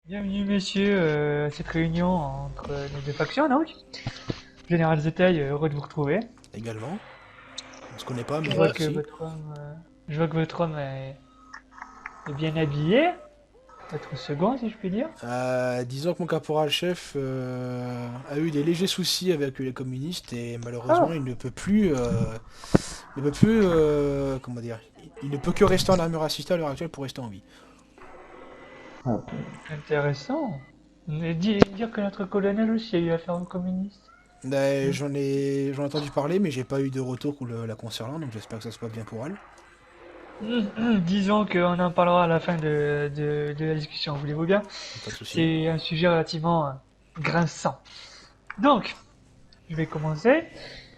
Bienvenue messieurs à cette réunion entre nos deux factions donc. Général Zetaï, heureux de vous retrouver. Également. On se connaît pas, Je mais vois que merci. votre homme est bien habillé. Votre second si je puis dire. Disons que mon caporal-chef a eu des légers soucis avec les communistes et malheureusement Oh, il ne peut plus, comment dire, il ne peut que rester en armure assistée à l'heure actuelle pour rester en vie. intéressant. Mais dire que notre colonel aussi a eu affaire aux communistes. Hmm. J'en ai entendu parler, mais j'ai pas eu de retour la concernant, donc j'espère que ça se passe bien pour elle. Disons qu'on en parlera à la fin de la discussion, voulez-vous bien? Pas de souci. C'est un sujet relativement grinçant. Donc, je vais commencer.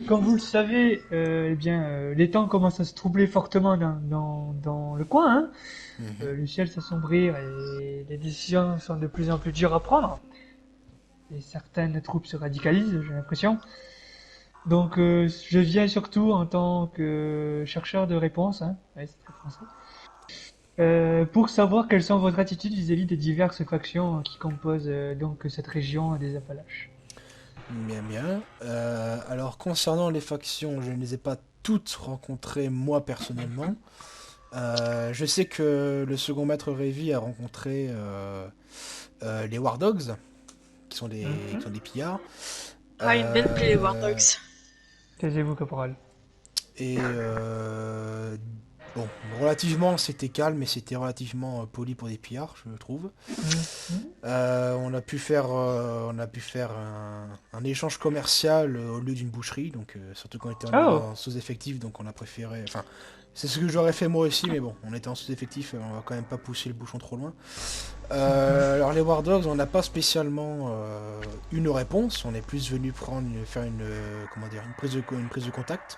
Comme vous le savez, les temps commencent à se troubler fortement dans le coin, hein. Mhm. Le ciel s'assombrit et les décisions sont de plus en plus dures à prendre. Et certaines troupes se radicalisent, j'ai l'impression. Donc, je viens surtout en tant que chercheur de réponses, hein. Ouais, c'est très français. Pour savoir quelles sont votre attitude vis-à-vis des diverses factions qui composent donc cette région des Appalaches. Bien, bien. Alors concernant les factions, je ne les ai pas toutes rencontrées moi personnellement. Je sais que le second maître Révi a rencontré les War Dogs, qui sont Mhm. des pillards. Ah, ils me viennent plus les War Euh, Dogs. Taisez-vous, caporal. et bon, relativement c'était calme et c'était relativement poli pour des pillards, je trouve. Mhm. On a pu faire un échange commercial au lieu d'une boucherie, donc surtout qu'on était Oh, en sous-effectif, donc on a préféré. Enfin, c'est ce que j'aurais fait moi aussi, mais bon, on était en sous-effectif, on va quand même pas pousser le bouchon trop loin. Alors les War Dogs, on n'a pas spécialement une réponse, on est plus venu faire comment dire, une prise de contact.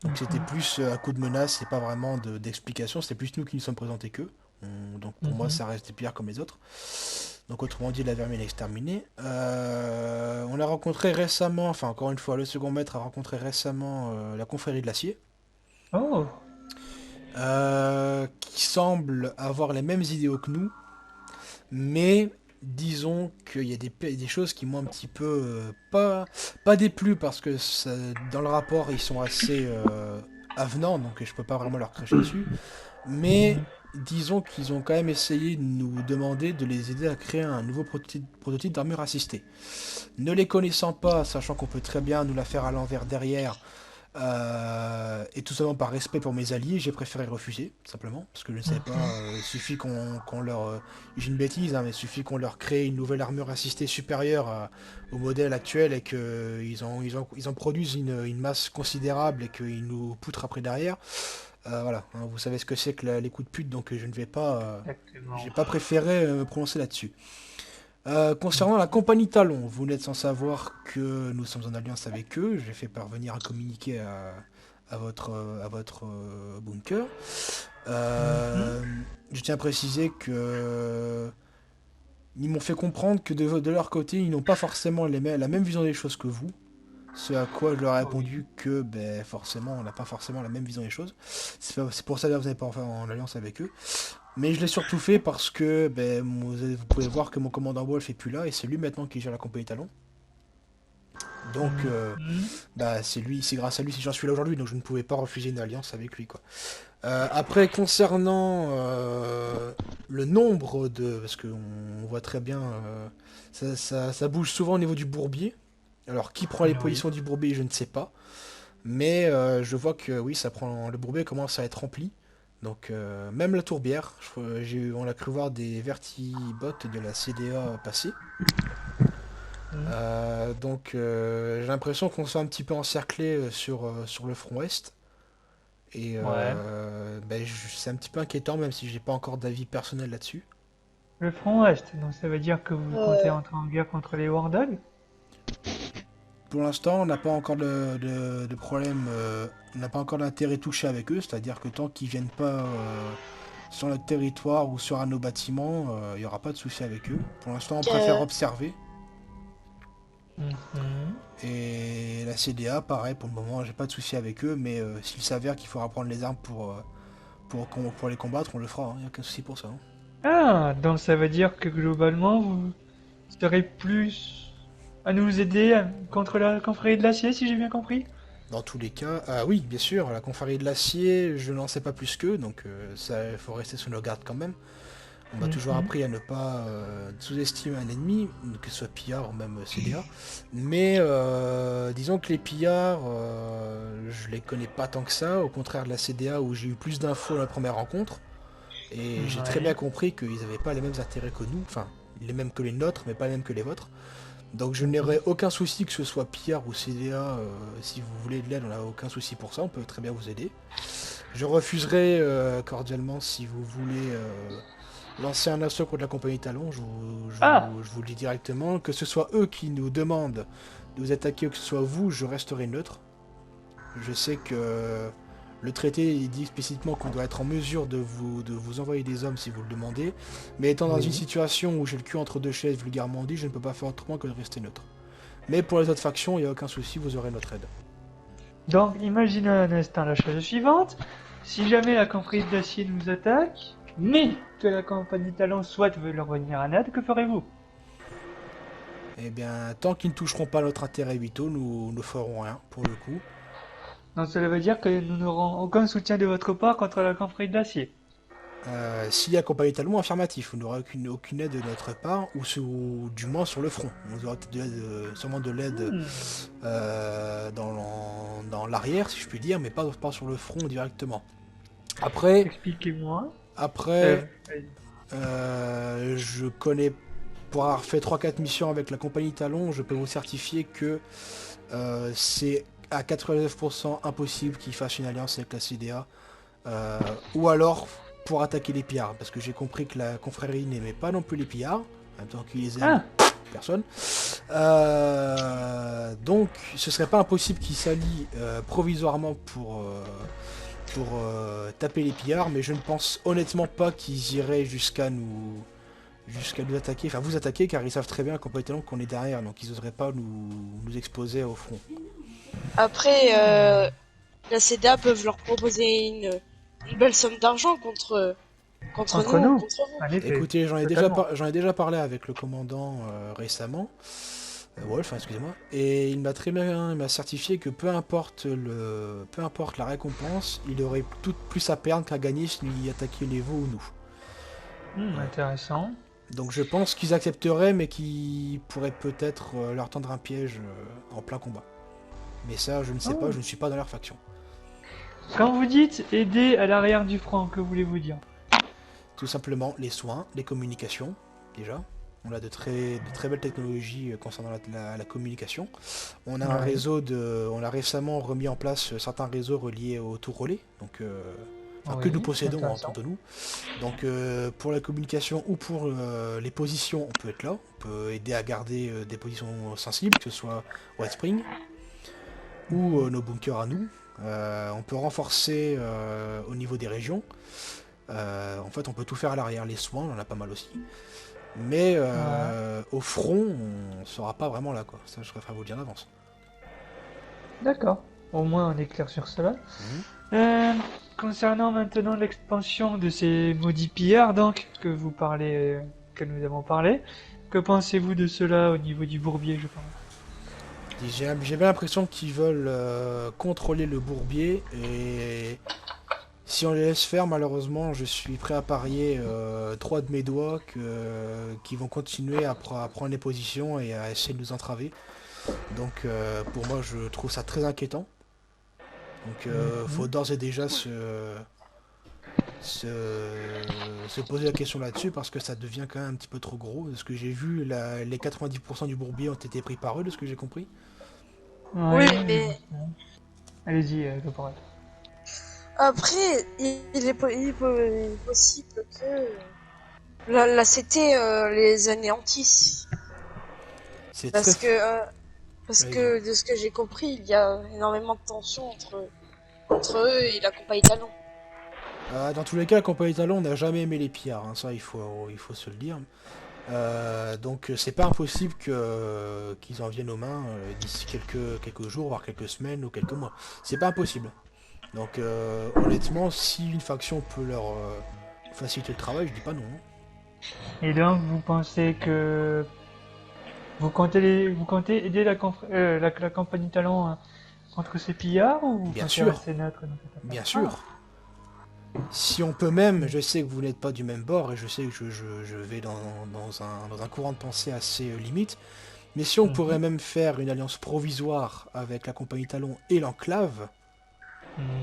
Donc c'était mhm. plus à coup de menace, c'est pas vraiment d'explication, c'était plus nous qui nous sommes présentés qu'eux. Donc pour moi Mhm. ça reste des pillards comme les autres. Donc autrement dit, la vermine est exterminée. On a rencontré récemment, enfin encore une fois, le second maître a rencontré récemment la confrérie de l'acier, Oh, qui semble avoir les mêmes idéaux que nous, mais disons qu'il y a des choses qui m'ont un petit peu pas déplu parce que dans le rapport ils sont assez avenants, donc je peux pas vraiment leur cracher dessus. Mais mhm. disons qu'ils ont quand même essayé de nous demander de les aider à créer un nouveau prototype d'armure assistée. Ne les connaissant pas, sachant qu'on peut très bien nous la faire à l'envers derrière, et tout simplement par respect pour mes alliés, j'ai préféré refuser, simplement, parce que je ne savais pas, il suffit qu'on leur... j'ai une bêtise, hein, mais il suffit qu'on leur crée une nouvelle armure assistée supérieure au modèle actuel et qu'ils en produisent une masse considérable et qu'ils nous poutrent après derrière. Voilà, hein, vous savez ce que c'est que les coups de pute, donc je ne vais pas... j'ai Exactement. pas préféré me prononcer là-dessus. Concernant la Mhm. compagnie Talon, vous n'êtes sans savoir que nous sommes en alliance avec eux. J'ai fait parvenir un communiqué à votre bunker. Mhm. Euh, je tiens à préciser que ils m'ont fait comprendre que de leur côté, ils n'ont pas forcément la même vision des choses que vous. Ce à quoi je leur ai Oui. répondu que ben, forcément, on n'a pas forcément la même vision des choses. C'est pour ça que vous n'avez pas en alliance avec eux. Mais je l'ai surtout fait parce que ben, vous pouvez voir que mon commandant Wolf est plus là et c'est lui maintenant qui gère la compagnie Talon. Donc Mhm. bah, c'est grâce à lui si j'en suis là aujourd'hui, donc je ne pouvais pas refuser une alliance avec lui quoi. Après concernant le nombre de... Parce qu'on voit très bien, ça bouge souvent au niveau du bourbier. Alors qui prend les Oui. positions du bourbier, je ne sais pas. Mais je vois que oui, le bourbier commence à être rempli. Donc même la tourbière, on a cru voir des vertibotes de la CDA passer. Mhm. J'ai l'impression qu'on se fait un petit peu encercler sur le front ouest. Et Ouais. ben, c'est un petit peu inquiétant même si j'ai pas encore d'avis personnel là-dessus. Le front Ouest, donc ça veut dire que vous comptez Euh, entrer en guerre contre les Wardog? Pour l'instant, on n'a pas encore de problème, on n'a pas encore d'intérêt touché avec eux, c'est-à-dire que tant qu'ils viennent pas sur notre territoire ou sur un de nos bâtiments, il n'y aura pas de souci avec eux. Pour l'instant, on préfère que- observer. Mhm. Et la CDA, pareil, pour le moment, j'ai pas de souci avec eux, mais s'il s'avère qu'il faudra prendre les armes pour les combattre, on le fera, il n'y a aucun souci pour ça, hein. Ah, donc ça veut dire que globalement, vous serez plus à nous aider contre la confrérie de l'acier, si j'ai bien compris? Dans tous les cas, ah oui, bien sûr, la confrérie de l'acier, je n'en sais pas plus qu'eux, donc ça, il faut rester sous nos gardes quand même. On m'a toujours Mhm. appris à ne pas sous-estimer un ennemi, que ce soit pillard ou même CDA. Mais disons que les pillards, je les connais pas tant que ça, au contraire de la CDA où j'ai eu plus d'infos dans la première rencontre. Et j'ai très bien Ouais. compris qu'ils n'avaient pas les mêmes intérêts que nous, enfin les mêmes que les nôtres, mais pas les mêmes que les vôtres. Donc je Mhm. n'aurai aucun souci que ce soit pillard ou CDA, si vous voulez de l'aide, on n'a aucun souci pour ça, on peut très bien vous aider. Je refuserai cordialement si vous voulez lancer un assaut contre la compagnie Talon, Ah! je vous le dis directement, que ce soit eux qui nous demandent de vous attaquer ou que ce soit vous, je resterai neutre. Je sais que le traité il dit explicitement qu'on doit être en mesure de vous envoyer des hommes si vous le demandez, mais étant dans une Oui. situation où j'ai le cul entre deux chaises vulgairement dit, je ne peux pas faire autrement que de rester neutre. Mais pour les autres factions, il n'y a aucun souci, vous aurez notre aide. Donc, imaginez un instant la chose suivante. Si jamais la compagnie d'acier nous attaque, mais que la compagnie Talon souhaite leur venir en aide, que ferez-vous? Eh bien, tant qu'ils ne toucheront pas notre intérêt vitaux, nous ne ferons rien, pour le coup. Donc, cela veut dire que nous n'aurons aucun soutien de votre part contre la compagnie d'acier. S'il y a compagnie Talon, affirmatif, vous n'aurez aucune aide de notre part, ou du moins sur le front. Vous aurez peut-être sûrement de l'aide Hmm. dans l'arrière, si je puis dire, mais pas sur le front directement. Après, Expliquez-moi. après, Allez. je connais, pour avoir fait 3-4 missions avec la compagnie Talon, je peux vous certifier que c'est à 99% impossible qu'ils fassent une alliance avec la CDA. Ou alors pour attaquer les pillards, parce que j'ai compris que la confrérie n'aimait pas non plus les pillards, en même temps qu'ils les aiment, Ah! personne. Donc ce serait pas impossible qu'ils s'allient provisoirement pour taper les pillards, mais je ne pense honnêtement pas qu'ils iraient jusqu'à nous attaquer, enfin vous attaquer, car ils savent très bien complètement qu'on est derrière, donc ils n'oseraient pas nous exposer au front. Après, la CDA peuvent leur proposer une belle somme d'argent contre Entre nous ou nous, contre vous. en effet, Écoutez, totalement. j'en ai déjà parlé avec le commandant récemment, Wolf, hein, excusez-moi, et il m'a certifié que peu importe la récompense, il aurait tout plus à perdre qu'à gagner s'il attaquait les veaux ou nous. Voilà. Intéressant. Donc je pense qu'ils accepteraient, mais qu'ils pourraient peut-être leur tendre un piège en plein combat. Mais ça, je ne sais pas, Oh. je ne suis pas dans leur faction. Quand vous dites aider à l'arrière du front, que voulez-vous dire? Tout simplement les soins, les communications, déjà. On a de très belles technologies concernant la communication. Ouais. On a récemment remis en place certains réseaux reliés au tour relais, donc enfin que nous Oui, possédons intéressant. entre nous. Donc pour la communication ou pour les positions, on peut être là. On peut aider à garder des positions sensibles, que ce soit White Spring ou Mhm. nos bunkers à nous. On peut renforcer au niveau des régions. En fait, on peut tout faire à l'arrière. Les soins, on en a pas mal aussi. Mais Ouais. au front, on sera pas vraiment là, quoi. Ça, je préfère vous le dire d'avance. D'accord. Au moins on est clair sur cela. Mhm. Euh, Concernant maintenant l'expansion de ces maudits pillards, donc, que nous avons parlé, que pensez-vous de cela au niveau du bourbier, je pense? J'ai bien l'impression qu'ils veulent contrôler le bourbier et si on les laisse faire, malheureusement, je suis prêt à parier trois de mes doigts qui vont continuer à prendre les positions et à essayer de nous entraver. Donc pour moi, je trouve ça très inquiétant. Donc faut Mhm. d'ores et déjà se, se poser la question là-dessus parce que ça devient quand même un petit peu trop gros. De ce que j'ai vu, les 90% du bourbier ont été pris par eux, de ce que j'ai compris. Oui, Ouais, mais allez-y, caporal. après, il est possible que la CT les anéantisse. C'est très... Parce que, euh, parce Allez-y. que de ce que j'ai compris, il y a énormément de tensions entre eux et la compagnie Talon. Dans tous les cas, la compagnie Talon n'a jamais aimé les pillards, hein, ça il faut se le dire. Donc c'est pas impossible qu'ils en viennent aux mains d'ici quelques jours, voire quelques semaines ou quelques mois. C'est pas impossible. Donc honnêtement, si une faction peut leur faciliter le travail, je dis pas non, hein. Et donc, vous pensez que vous comptez aider la compagnie Talon contre ces pillards ou vous Bien pensez sûr. rester neutre dans cette affaire? Bien sûr. Si on peut même, je sais que vous n'êtes pas du même bord et je sais que je vais dans un courant de pensée assez limite, mais si on pourrait Mhm. même faire une alliance provisoire avec la compagnie Talon et l'enclave,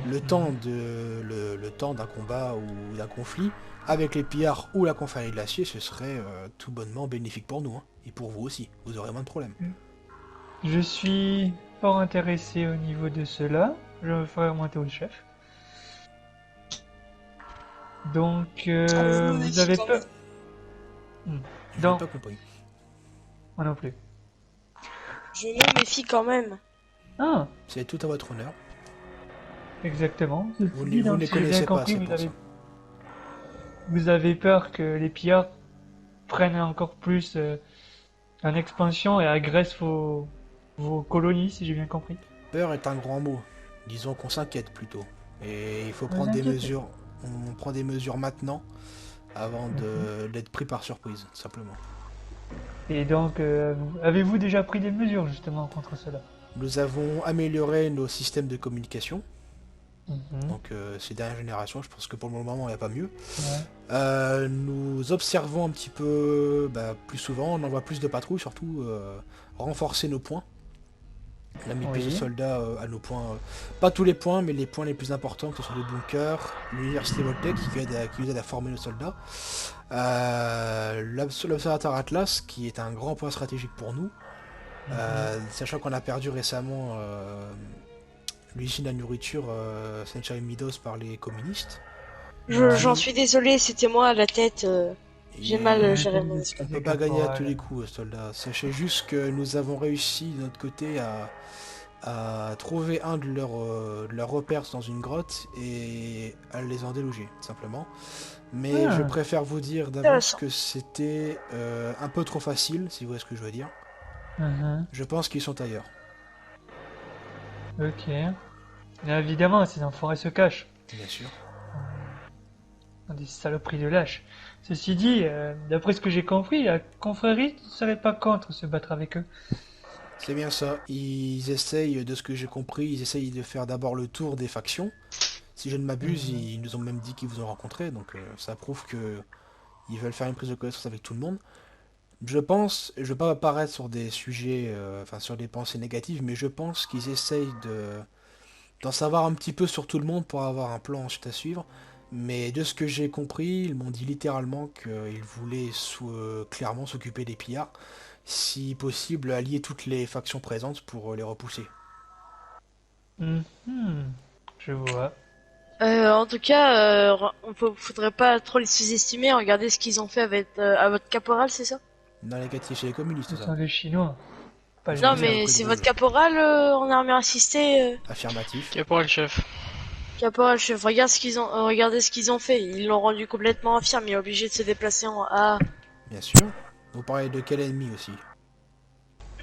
le temps Mhm. le temps d'un combat ou d'un conflit avec les pillards ou la confrérie de l'acier, ce serait tout bonnement bénéfique pour nous, hein. Et pour vous aussi, vous aurez moins de problèmes. Je suis fort intéressé au niveau de cela. Je me ferai remonter au chef. Donc, Je me vous méfie avez quand peur? même. Hmm. Je n'ai Non, pas compris. moi non plus. Je me méfie quand même. Ah, C'est tout à votre honneur. exactement. Ceci dit, Vous ne donc, les si j'ai bien connaissez pas, compris, c'est pour ça. vous avez peur que les pillards prennent encore plus en expansion et agressent vos colonies, si j'ai bien compris. Peur est un grand mot. Disons qu'on s'inquiète plutôt. Et il faut Vous prendre des inquiétez. mesures. On prend des mesures maintenant avant Mhm. d'être pris par surprise, tout simplement. Et donc, avez-vous déjà pris des mesures justement contre cela? Nous avons amélioré nos systèmes de communication. Mhm. Donc ces dernières générations, je pense que pour le moment, il n'y a pas mieux. Ouais. Nous observons un petit peu plus souvent, on envoie plus de patrouilles, surtout renforcer nos points. On a mis plus de Oui. soldats à nos points, pas tous les points, mais les points les plus importants, que ce soit le bunker, l'université Voltec qui nous aide à former nos soldats, l'observatoire Atlas qui est un grand point stratégique pour nous, Mhm. sachant qu'on a perdu récemment l'usine à nourriture Sunshine Meadows par les communistes. J'en Ouais. suis désolé, c'était moi à la tête. J'ai mal Et géré Veuillez mon vous esprit. on peut excuser, pas gagner à tous les caporal. coups, soldats. Sachez juste que nous avons réussi de notre côté à trouver un de leurs repères dans une grotte et à les en déloger, tout simplement. Mais je Ah, préfère vous dire d'avance Intéressant. que c'était un peu trop facile, si vous voyez ce que je veux dire. mhm. Je pense qu'ils sont ailleurs, Ok. Bien évidemment, ces enfoirés se cachent. bien sûr. Dans des saloperies de lâches. Ceci dit, d'après ce que j'ai compris, la confrérie ne serait pas contre se battre avec eux. C'est bien ça. Ils essayent, de ce que j'ai compris, ils essayent de faire d'abord le tour des factions. Si je ne m'abuse, Mhm. ils nous ont même dit qu'ils vous ont rencontré, donc ça prouve que ils veulent faire une prise de connaissance avec tout le monde. Je pense, je ne veux pas apparaître sur des sujets, enfin sur des pensées négatives, mais je pense qu'ils essayent d'en savoir un petit peu sur tout le monde pour avoir un plan ensuite à suivre. Mais de ce que j'ai compris, ils m'ont dit littéralement qu'ils voulaient clairement s'occuper des pillards, si possible allier toutes les factions présentes pour les repousser. Mhm. Je vois. En tout cas, faudrait pas trop les sous-estimer. Regardez ce qu'ils ont fait à votre caporal, c'est ça? Dans les quartiers chez les communistes, Ce ça. sont les Chinois, pas Ils les ont Non, bien mais repris le c'est votre rouge. caporal en armure assistée. Affirmatif, Caporal chef. Caporal chef, regardez ce qu'ils ont fait. Ils l'ont rendu complètement infirme. Il est obligé de se déplacer en A. bien sûr. Vous parlez de quel ennemi aussi?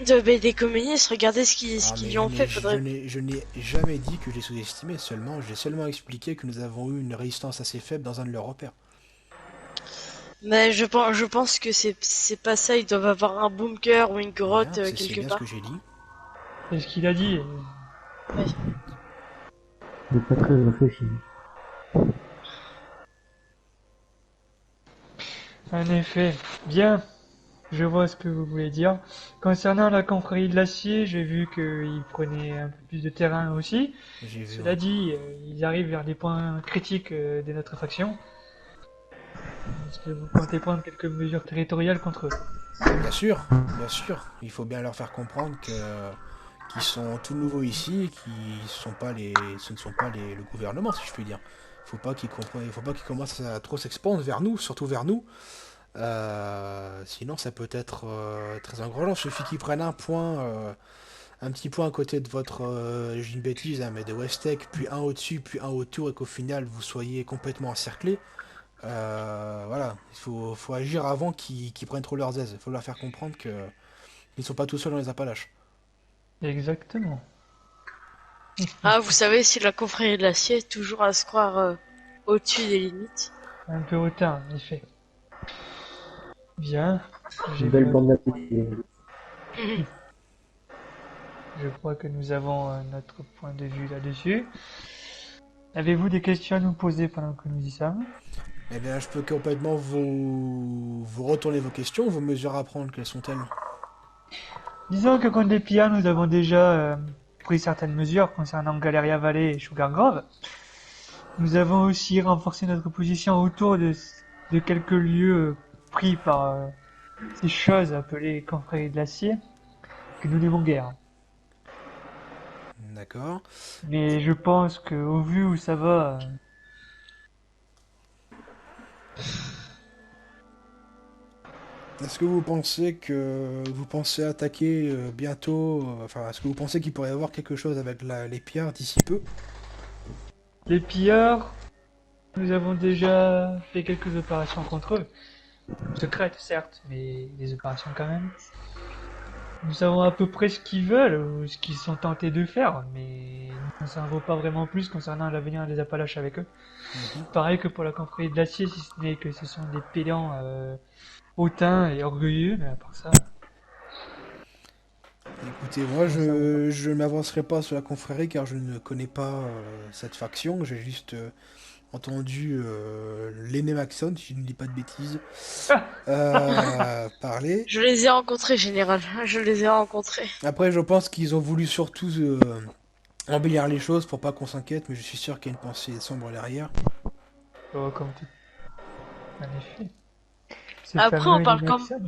Des communistes. Regardez ce Ah qu'ils mais lui ont fait. je n'ai jamais dit que je les sous-estimais, seulement j'ai seulement expliqué que nous avons eu une résistance assez faible dans un de leurs repères. Mais je pense que c'est pas ça. Ils doivent avoir un bunker ou une grotte Bien, c'est quelque bien ce que part. j'ai dit. C'est ce qu'il a dit. Ouais. C'est pas très réfléchi. En effet. Bien, je vois ce que vous voulez dire. Concernant la confrérie de l'acier, j'ai vu qu'ils prenaient un peu plus de terrain aussi. J'ai vu, Cela ouais. dit, ils arrivent vers des points critiques de notre faction. Est-ce que vous comptez prendre quelques mesures territoriales contre eux? Bien sûr. Il faut bien leur faire comprendre qu'ils sont tout nouveaux ici et ce ne sont pas le gouvernement, si je puis dire. Il faut pas qu'ils commencent à trop s'expandre vers nous, surtout vers nous. Sinon, ça peut être très engrageant. Il suffit qu'ils prennent un petit point à côté de votre, j'ai une bêtise, hein, mais de Westec, puis un au-dessus, puis un autour, et qu'au final vous soyez complètement encerclé. Voilà, faut agir avant qu'ils prennent trop leurs aises. Il faut leur faire comprendre qu'ils ne sont pas tout seuls dans les Appalaches. Exactement. Ah, vous savez, si la confrérie de l'acier est toujours à se croire au-dessus des limites. Un peu hautain, en effet. Bien. J'ai Une belle bien- bande d'appétit. Je crois que nous avons notre point de vue là-dessus. Avez-vous des questions à nous poser pendant que nous y sommes? Eh bien, je peux complètement vous retourner vos questions, vos mesures à prendre, quelles sont-elles? Disons que contre les pillards, nous avons déjà pris certaines mesures concernant Galeria Valley et Sugar Grove. Nous avons aussi renforcé notre position autour de quelques lieux pris par ces choses appelées confréries de l'acier, que nous n'aimons guère. D'accord. Mais je pense que au vu où ça va, Est-ce que vous pensez attaquer bientôt, enfin, est-ce que vous pensez qu'il pourrait y avoir quelque chose avec les pierres d'ici peu? les pillards, nous avons déjà fait quelques opérations contre eux. Secrètes, certes, mais des opérations quand même. Nous savons à peu près ce qu'ils veulent ou ce qu'ils sont tentés de faire, mais nous ne savons pas vraiment plus concernant l'avenir des Appalaches avec eux. Mhm. Pareil que pour la confrérie de l'acier, si ce n'est que ce sont des pédants hautains et orgueilleux, mais à part ça, Écoutez, moi, nous savons pas. je ne m'avancerai pas sur la confrérie car je ne connais pas cette faction. J'ai juste entendu l'aîné Maxon, si je ne dis pas de bêtises, parler. Je les ai rencontrés, général. Je les ai rencontrés. Après, je pense qu'ils ont voulu surtout embellir les choses pour pas qu'on s'inquiète, mais je suis sûr qu'il y a une pensée sombre derrière. Oh, comme tout. En effet. Ce Après, fameux Maxon.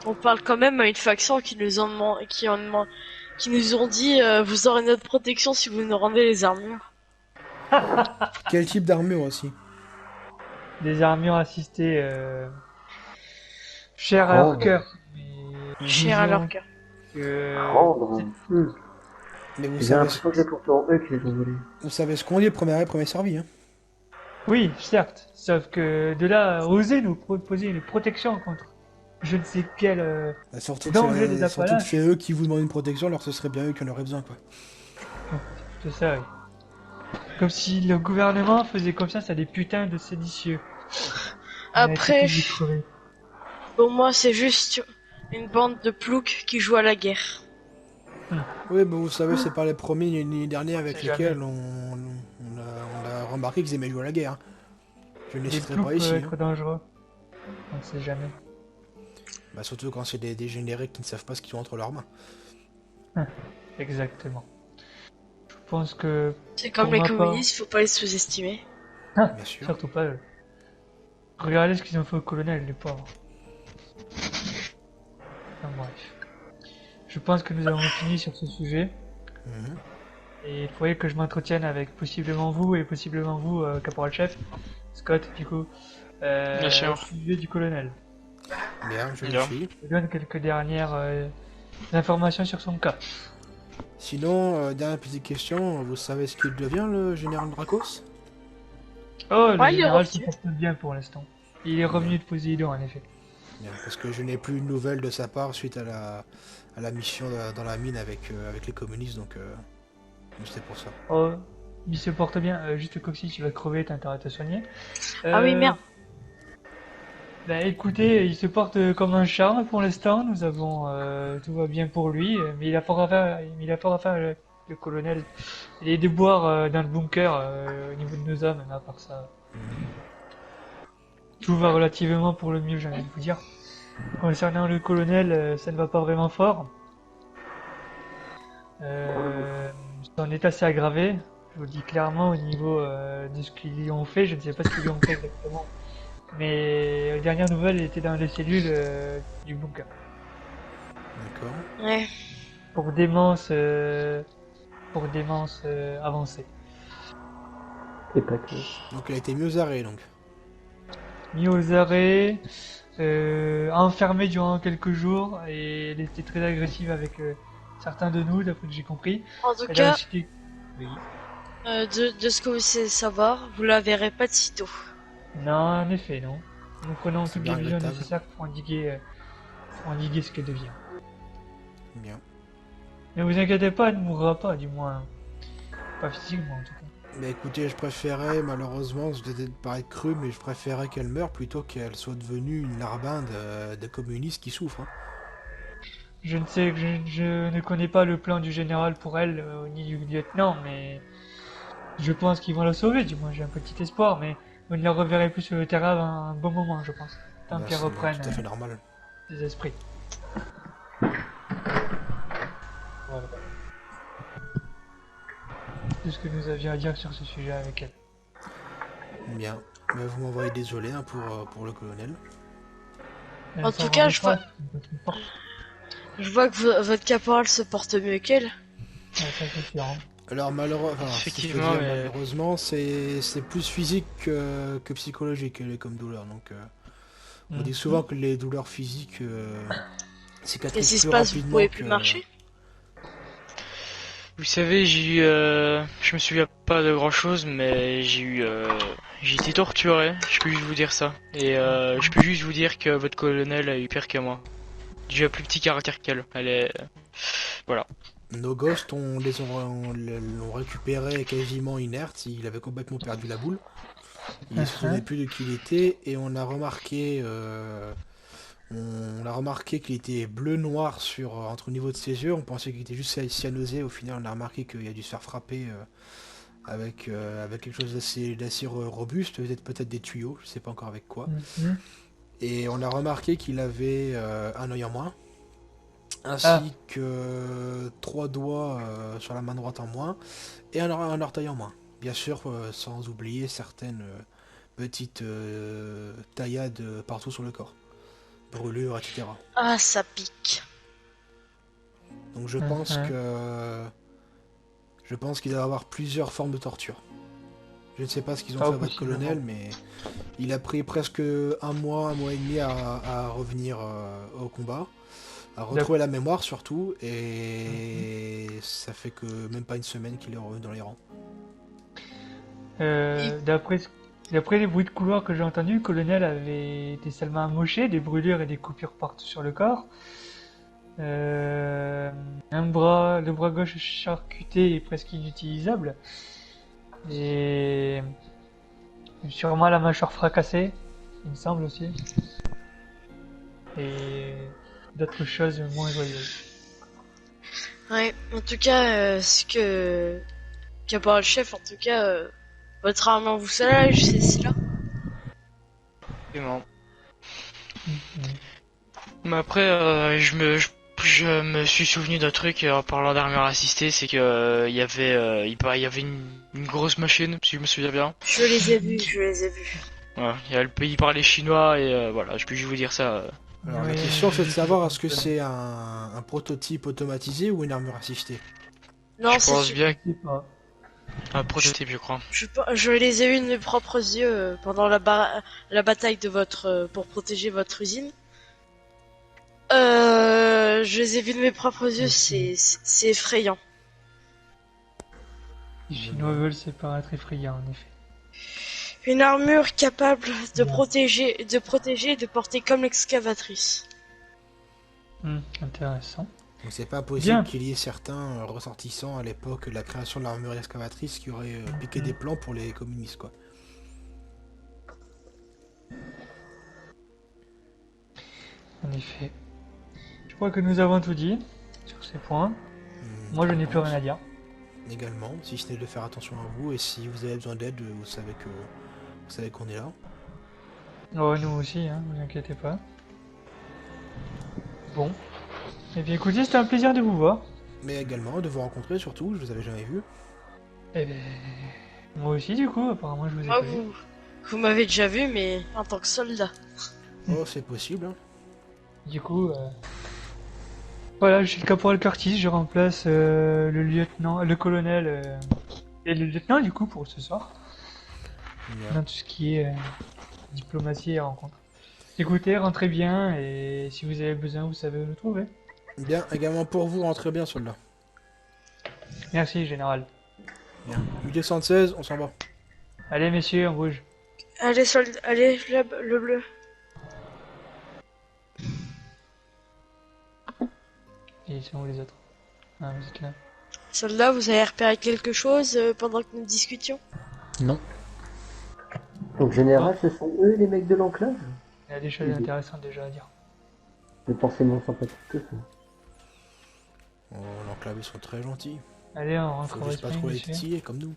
on parle quand même à une faction qui nous ont qui nous ont dit, vous aurez notre protection si vous nous rendez les armures. Quel type d'armure aussi? Des armures assistées chères à leur Prendre. cœur. Mais Cher à leur disons cœur. que Prendre. Mais J'ai l'impression que c'est pourtant eux qui les ont volés. vous savez ce qu'on dit, premier arrivé, premier servi, hein. oui, certes. Sauf que de là à oser nous proposer une protection contre je ne sais quel Surtout que danger des Appalaches. c'est eux qui vous demandent une protection, alors ce serait bien eux qui en auraient besoin, quoi. C'est ça, oui. Comme si le gouvernement faisait confiance à des putains de séditieux. Après, Ouais, tout est crevé. pour moi, c'est juste une bande de ploucs qui jouent à la guerre. Oui, bah vous savez, c'est pas les premiers ni les derniers avec sait lesquels on a remarqué qu'ils aimaient jouer à la guerre, hein. Je ne les Les citerai ploucs pas peuvent ici, hein. être dangereux. On ne sait jamais. Bah, surtout quand c'est des dégénérés qui ne savent pas ce qu'ils ont entre leurs mains. Exactement. Je pense que C'est comme pour les ma part- communistes, faut pas les sous-estimer. Bien sûr. surtout pas eux. Regardez ce qu'ils ont fait au colonel, les pauvres. Enfin, bref. Je pense que nous avons fini sur ce sujet. Mhm. Et il faudrait que je m'entretienne avec possiblement vous et possiblement vous, caporal-chef, Scott, du coup, Bien sûr. au sujet du colonel. Bien, je le Bien. suis. Je donne quelques dernières informations sur son cas. Sinon, dernière petite question, vous savez ce qu'il devient, le général Dracos? Oh, le Ouais, il est général se revenu. porte bien pour l'instant. Il est revenu de Poséidon, en effet. Bien, parce que je n'ai plus de nouvelles de sa part suite à la mission dans la mine avec les communistes, donc c'est pour ça. Oh, il se porte bien. Juste Coxy, tu vas crever, t'as intérêt à te soigner. Ah oui, merde. Bah écoutez, il se porte comme un charme pour l'instant. Nous avons tout va bien pour lui, mais il a fort à faire. Il a fort à faire le colonel. Il est des boires dans le bunker au niveau de nos hommes, mais à part ça, tout va relativement pour le mieux, j'ai envie de vous dire. Concernant le colonel, ça ne va pas vraiment fort. Son état s'est aggravé. Je vous le dis clairement au niveau de ce qu'ils lui ont fait. Je ne sais pas ce qu'ils lui ont fait exactement. Mais la dernière nouvelle était dans les cellules du bunker. D'accord. Ouais. Pour démence avancée. Et pas que. Donc il a été mieux arrêté, donc. Mis aux arrêts, enfermé durant quelques jours, et elle était très agressive avec certains de nous, d'après que j'ai compris. En tout Elle a cas, acheté... Oui. de ce que vous savez savoir, vous la verrez pas de sitôt. Non, en effet, non. Nous prenons C'est toutes bien les mesures regrettable. nécessaires pour endiguer ce qu'elle devient. Bien. Ne vous inquiétez pas, elle ne mourra pas, du moins. Pas physiquement, en tout cas. Mais écoutez, je préférais, malheureusement, je vais peut-être paraître cru, mais je préférais qu'elle meure plutôt qu'elle soit devenue une larbin de communistes qui souffrent. Hein. Je ne sais, je ne connais pas le plan du général pour elle, ni du lieutenant, mais je pense qu'ils vont la sauver, du moins j'ai un petit espoir, mais vous ne la reverrez plus sur le terrain avant un bon moment, je pense. Tant Bah, qu'elle c'est reprenne tout à fait normal. ses esprits. Voilà. Tout ce que nous avions à dire sur ce sujet avec elle. Bien. Mais vous m'envoyez désolé hein, pour le colonel. Elle En s'en tout cas, remettra, c'est une personne forte. je vois que votre caporal se porte mieux qu'elle. Ouais, ça c'est sûr. Hein. Alors malheureusement, si je peux Effectivement, dire mais malheureusement, c'est plus physique que psychologique comme douleur. Donc on dit souvent que les douleurs physiques Qu'est-ce qui cicatrisent se plus passe? Vous rapidement pouvez que... plus marcher? vous savez, j'ai eu, je me souviens pas de grand chose, mais j'ai été torturé. Je peux juste vous dire ça. Et je peux juste vous dire que votre colonel a eu pire que moi. J'ai un plus petit caractère qu'elle. Elle est, voilà. Nos ghosts, l'ont récupéré quasiment inerte, il avait complètement perdu la boule. Il ne se souvenait plus de qui il était et on a remarqué qu'il était bleu-noir entre le niveau de ses yeux. On pensait qu'il était juste cyanosé. Au final, on a remarqué qu'il a dû se faire frapper avec quelque chose d'assez robuste, peut-être des tuyaux, je sais pas encore avec quoi. Et on a remarqué qu'il avait un œil en moins, ainsi que 3 doigts sur la main droite en moins, et un orteil en moins. Bien sûr, sans oublier certaines petites taillades partout sur le corps. Brûlures, etc. Ah, ça pique. Donc je pense qu'il doit y avoir plusieurs formes de torture. Je ne sais pas ce qu'ils ont fait à votre colonel, mais il a pris presque un mois et demi à revenir au combat, à retrouver la mémoire surtout, et ça fait que même pas une semaine qu'il est revenu dans les rangs. D'après les bruits de couloir que j'ai entendus, le colonel avait été seulement amoché, des brûlures et des coupures partout sur le corps. Le bras gauche charcuté et presque inutilisable. Et sûrement la mâchoire fracassée, il me semble aussi. Et d'autres choses moins joyeuses. Ouais, en tout cas, ce que caporal chef, en tout cas, votre arme vous soulage, c'est cela. Effectivement. Mais après, je me suis souvenu d'un truc en parlant d'armure assistée, c'est que il y avait une grosse machine, si je me souviens bien. Je les ai vus. Ouais, il parlait chinois et voilà, je peux juste vous dire ça. Alors la question c'est de savoir est-ce que c'est un prototype automatisé ou une armure assistée. Non, je pense bien pas. un prototype, je crois. Je les ai vus de mes propres yeux pendant la bataille pour protéger votre usine. Je les ai vus de mes propres yeux, c'est effrayant. Les Chinois veulent se paraître effrayants, en effet. Une armure capable de protéger et de porter comme l'excavatrice. Intéressant. Donc c'est pas possible qu'il y ait certains ressortissants à l'époque de la création de l'armure excavatrice qui auraient piqué des plans pour les communistes, quoi. En effet. Je crois que nous avons tout dit sur ces points. Moi, je n'ai plus rien à dire. Également, si ce n'est de faire attention à vous, et si vous avez besoin d'aide, vous savez qu'on est là. Oh, nous aussi, hein, vous inquiétez pas. Bon. Eh bien, écoutez, c'était un plaisir de vous voir. Mais également de vous rencontrer, surtout, je vous avais jamais vu. Eh ben, moi aussi, du coup, apparemment, je vous ai pas vu. Vous m'avez déjà vu, mais en tant que soldat. Oh, c'est possible. Hein. Du coup, voilà, je suis le caporal Curtis, je remplace le colonel et le lieutenant, du coup, pour ce soir. Bien. Dans tout ce qui est diplomatie et rencontre. Écoutez, rentrez bien, et si vous avez besoin, vous savez où nous trouver. Bien, également pour vous, rentrez bien, soldat. Merci, général. Bien. 816, on s'en va. Allez, messieurs, on bouge. Allez, soldat, allez, le bleu. Et ils sont où les autres? Ah, vous êtes là. Soldat, vous avez repéré quelque chose pendant que nous discutions? Non. Donc, général, ce sont eux les mecs de l'enclave? Il y a des choses intéressantes déjà à dire. C'est forcément sympathique que ça. Oh, l'enclave, ils sont très gentils. Allez, on rentre Faut au juste pas Spring, trop les monsieur. titiller comme nous.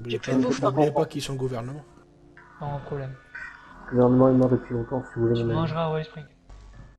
J'ai plus de bouffe, hein. N'oubliez pas qu'ils sont le gouvernement. Pas de problème. Le gouvernement est mort depuis longtemps, si vous voulez Tu mon avis. mangeras au Spring.